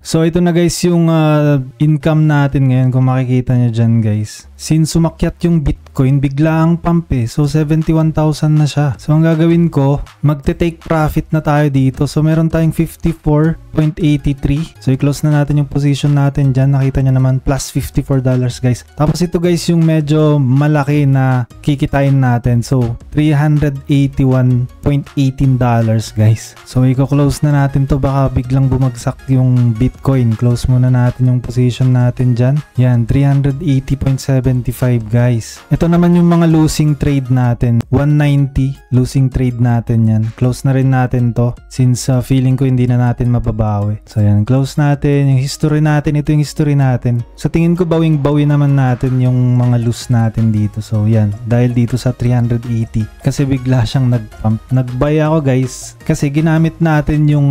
So ito na guys yung income natin ngayon kung makikita nyo dyan guys. Since sumakyat yung Bitcoin, bigla ang pump eh. So 71,000 na siya. So ang gagawin ko, magte-take profit na tayo dito. So meron tayong 54.83. So i-close na natin yung position natin dyan. Nakita nyo naman plus $54 guys. Tapos ito guys yung medyo malaki na kikitain natin. So $381.18 guys. So i-close na natin to. Baka biglang bumagsak yung Bitcoin. Close muna natin yung position natin dyan. Yan, 380.75 guys. Ito naman yung mga losing trade natin. 190 losing trade natin yan. Close na rin natin to since feeling ko hindi na natin mababawi. So yan, close natin. Yung history natin, ito yung history natin. Sa tingin ko bawing-bawi naman natin yung mga lose natin dito. So yan, dahil dito sa 380 kasi bigla siyang nag-pump. Nag-buy ako guys kasi ginamit natin yung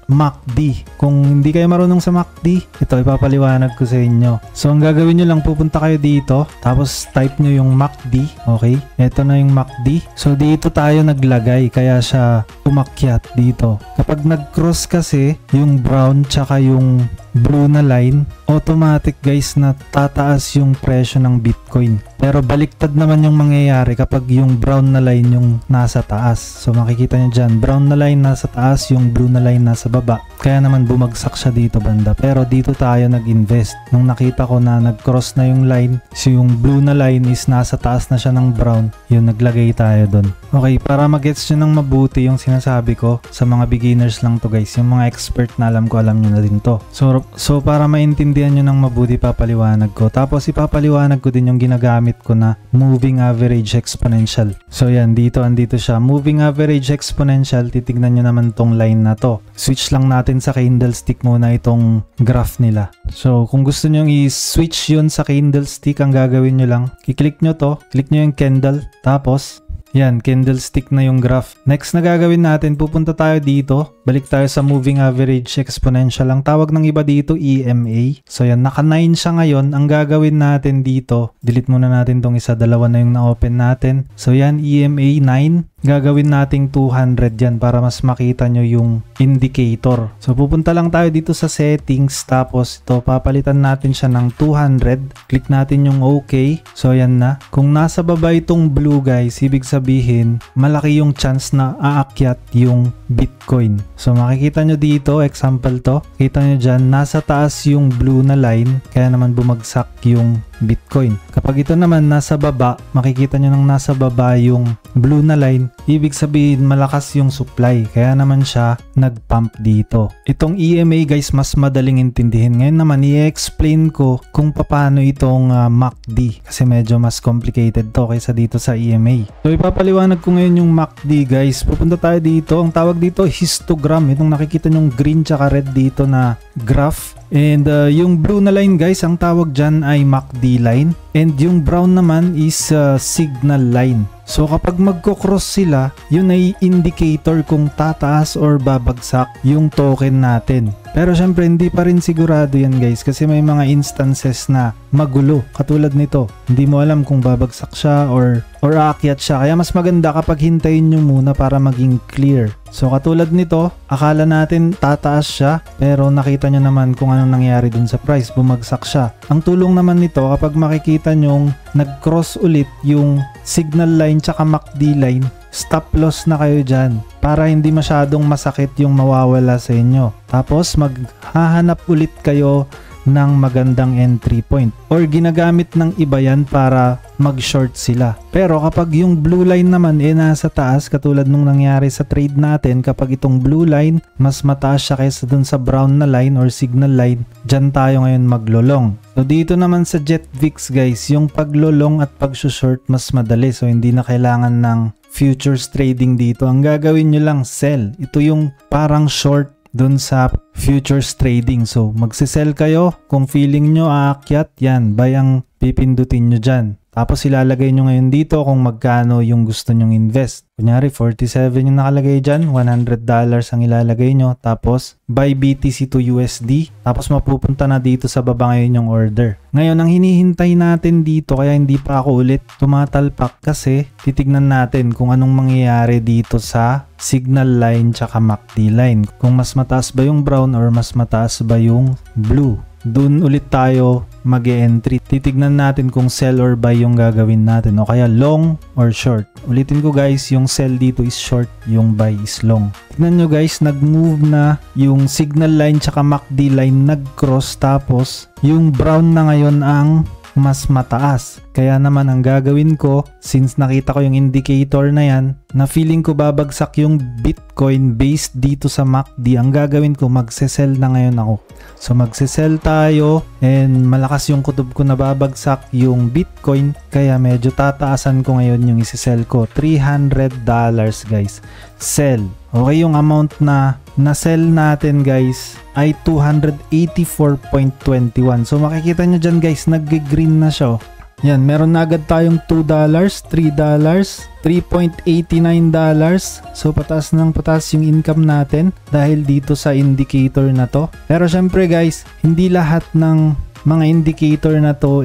MACD. Kung hindi kayo marunong sa MACD, ito ipapaliwanag ko sa inyo. So ang gagawin nyo lang, pupunta kayo dito, tapos type nyo yung MACD. Okay, ito na yung MACD. So dito tayo naglagay, kaya siya umakyat dito. Kapag nag-cross kasi yung brown tsaka yung blue na line, automatic guys na tataas yung presyo ng Bitcoin. Pero baliktad naman yung mangyayari kapag yung brown na line yung nasa taas. So makikita nyo dyan, brown na line nasa taas, yung blue na line nasa baba. Kaya naman bumagsak siya dito banda. Pero dito tayo nag-invest. Nung nakita ko na nag-cross na yung line, so yung blue na line is nasa taas na siya ng brown, yun naglagay tayo doon. Okay, para mag-gets nyo ng mabuti yung sinasabi ko, sa mga beginners lang to guys. Yung mga expert na alam ko, alam nyo na din to. So para maintindihan nyo ng mabuti, papaliwanag ko. Tapos ipapaliwanag ko din yung ginagamit ko na moving average exponential. So yan, andito siya. Moving average exponential, titignan nyo naman tong line na to. Switch lang natin sa candlestick muna itong graph nila. So kung gusto nyo i-switch yun sa candlestick, ang gagawin nyo lang, i-click nyo to, click nyo yung candle, tapos yan, candlestick na yung graph. Next na gagawin natin, pupunta tayo dito. Balik tayo sa moving average exponential. Ang tawag ng iba dito, EMA. So yan, naka 9 siya ngayon. Ang gagawin natin dito, delete muna natin tong isa, dalawa na yung na-open natin. So yan, EMA 9. Gagawin nating 200 yan para mas makita nyo yung indicator. So pupunta lang tayo dito sa settings, tapos ito papalitan natin siya ng 200. Click natin yung OK. So yan na. Kung nasa baba itong blue guys, ibig sabihin malaki yung chance na aakyat yung Bitcoin. So makikita nyo dito, example to, kita nyo dyan, nasa taas yung blue na line, kaya naman bumagsak yung Bitcoin. Kapag ito naman nasa baba, makikita nyo nang nasa baba yung blue na line, ibig sabihin malakas yung supply, kaya naman siya nag-pump dito. Itong EMA guys, mas madaling intindihin. Ngayon naman i-explain ko kung paano itong MACD kasi medyo mas complicated to kaysa dito sa EMA. So ipapaliwanag ko ngayon yung MACD guys. Pupunta tayo dito, ang tawag dito histogram. Itong nakikita nyong green tsaka red dito na graph. And yung blue na line guys, ang tawag dyan ay MACD line. And yung brown naman is signal line. So kapag magko-cross sila, yun ay indicator kung tataas or babagsak yung token natin. Pero syempre hindi pa rin sigurado yan guys kasi may mga instances na magulo katulad nito. Hindi mo alam kung babagsak siya or aakyat siya. Kaya mas maganda kapag hintayin nyo muna para maging clear. So katulad nito, akala natin tataas siya pero nakita nyo naman kung anong nangyari dun sa price. Bumagsak siya. Ang tulong naman nito kapag makikita nyong nag-cross ulit yung signal line tsaka MACD line, stop loss na kayo dyan para hindi masyadong masakit yung mawawala sa inyo. Tapos maghahanap ulit kayo ng magandang entry point or ginagamit ng iba yan para mag-short sila. Pero kapag yung blue line naman nasa taas katulad nung nangyari sa trade natin, kapag itong blue line mas mataas siya kaysa dun sa brown na line or signal line, dyan tayo ngayon maglolong. So dito naman sa JetVix guys, yung paglolong at pag-short mas madali, so hindi na kailangan ng futures trading dito. Ang gagawin nyo lang sell. Ito yung parang short dun sa futures trading. So magsisell kayo kung feeling nyo aakyat, yan, buy ang pipindutin nyo dyan. Tapos ilalagay nyo ngayon dito kung magkano yung gusto nyong invest. Kunyari 47 yung nakalagay dyan, $100 ang ilalagay nyo. Tapos buy BTC to USD. Tapos mapupunta na dito sa baba ngayon yung order. Ngayon ang hinihintay natin dito, kaya hindi pa ako ulit tumatalpak kasi titignan natin kung anong mangyayari dito sa signal line tsaka MACD line. Kung mas mataas ba yung brown or mas mataas ba yung blue. Doon ulit tayo mag-e-entry. Titignan natin kung sell or buy yung gagawin natin o kaya long or short. Ulitin ko guys, yung sell dito is short, yung buy is long. Tignan nyo guys, nag-move na yung signal line tsaka MACD line nag-cross, tapos yung brown na ngayon ang mas mataas. Kaya naman ang gagawin ko, since nakita ko yung indicator na yan, na feeling ko babagsak yung Bitcoin based dito sa MACD, ang gagawin ko, magse-sell na ngayon ako. So magse-sell tayo and malakas yung kutob ko na babagsak yung Bitcoin, kaya medyo tataasan ko ngayon yung isi-sell ko. $300 guys. Sell. Okay, yung amount na na-sell natin guys ay 284.21. So makikita nyo dyan guys, nag-green na siya. Yan, meron na agad tayong $2, $3, $3.89. So pataas ng pataas yung income natin dahil dito sa indicator na to. Pero syempre guys, hindi lahat ng mga indicator na to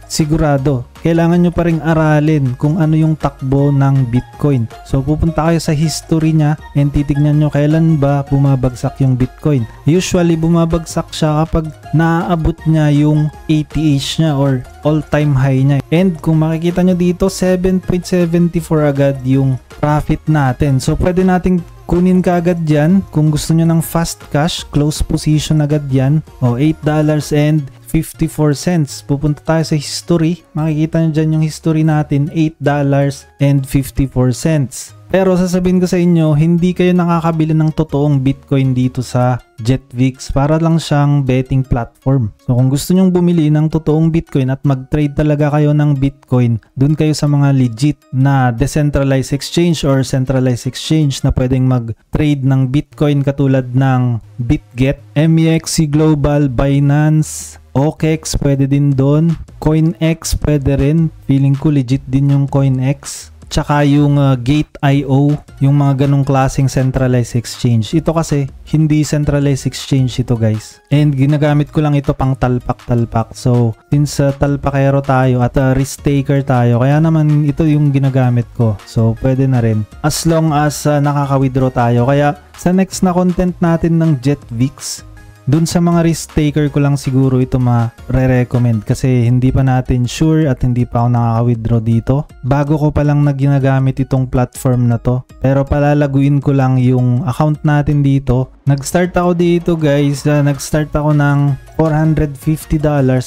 sigurado. Kailangan nyo pa ring aralin kung ano yung takbo ng Bitcoin. So pupunta kayo sa history niya and titignan nyo kailan ba bumabagsak yung Bitcoin. Usually bumabagsak siya kapag naaabot niya yung ATH niya or all-time high niya. And kung makikita nyo dito, 7.74 agad yung profit natin. So pwede nating kunin ka agad yan. Kung gusto nyo ng fast cash, close position agad yan. O $8.54. Pupunta tayo sa history. Makikita nyo dyan yung history natin, $8.54. Pero sasabihin ko sa inyo, hindi kayo nakakabili ng totoong Bitcoin dito sa JetVix. Para lang siyang betting platform. So kung gusto nyong bumili ng totoong Bitcoin at mag-trade talaga kayo ng Bitcoin, dun kayo sa mga legit na decentralized exchange or centralized exchange na pwedeng mag-trade ng Bitcoin katulad ng BitGet, MEXC Global, Binance, OKEx pwede din doon, CoinEx pwede rin. Feeling ko legit din yung CoinEx. Tsaka yung Gate.io, yung mga ganong klaseng centralized exchange. Ito kasi, hindi centralized exchange ito guys. And ginagamit ko lang ito pang talpak-talpak. So, since talpakero tayo at risk taker tayo, kaya naman ito yung ginagamit ko. So, pwede na rin. As long as nakaka-withdraw tayo. Kaya, sa next na content natin ng JetVix, dun sa mga risk taker ko lang siguro ito ma-recommend kasi hindi pa natin sure at hindi pa ako nakaka-withdraw dito. Bago ko pa lang na ginagamit itong platform na to. Pero palalaguin ko lang yung account natin dito. Nag-start ako dito guys. Nag-start ako ng $450.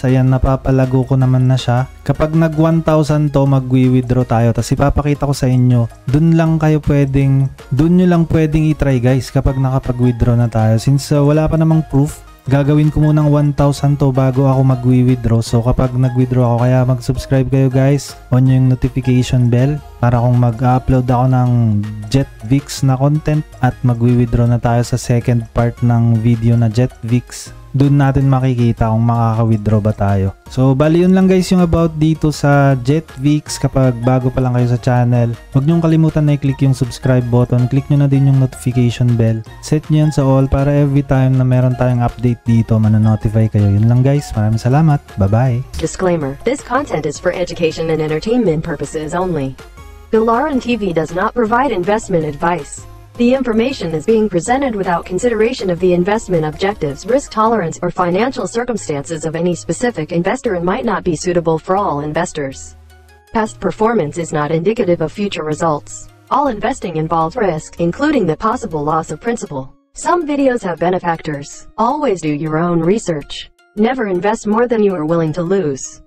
Ayan, napapalago ko naman na siya. Kapag nag 1,000 to, mag-withdraw tayo. Tapos ipapakita ko sa inyo. Dun nyo lang pwedeng i-try guys kapag nakapag-withdraw na tayo. Since wala pa namang proof, gagawin ko munang 1,000 to bago ako mag-withdraw. So kapag nag-withdraw ako, kaya mag-subscribe kayo guys. On yung notification bell para kung mag-upload ako ng JetVix na content at mag-withdraw na tayo sa second part ng video na JetVix. Doon natin makikita kung makaka-withdraw ba tayo. So bali yun lang guys yung about dito sa JetVix. Kapag bago pa lang kayo sa channel, huwag nyong kalimutan na i-click yung subscribe button. Click nyo na din yung notification bell. Set nyo yan sa all para every time na meron tayong update dito, mananotify kayo. Yun lang guys. Maraming salamat. Bye-bye. Disclaimer. This content is for education and entertainment purposes only. Galaran TV does not provide investment advice. The information is being presented without consideration of the investment objectives, risk tolerance, or financial circumstances of any specific investor and might not be suitable for all investors. Past performance is not indicative of future results. All investing involves risk, including the possible loss of principal. Some videos have benefactors. Always do your own research. Never invest more than you are willing to lose.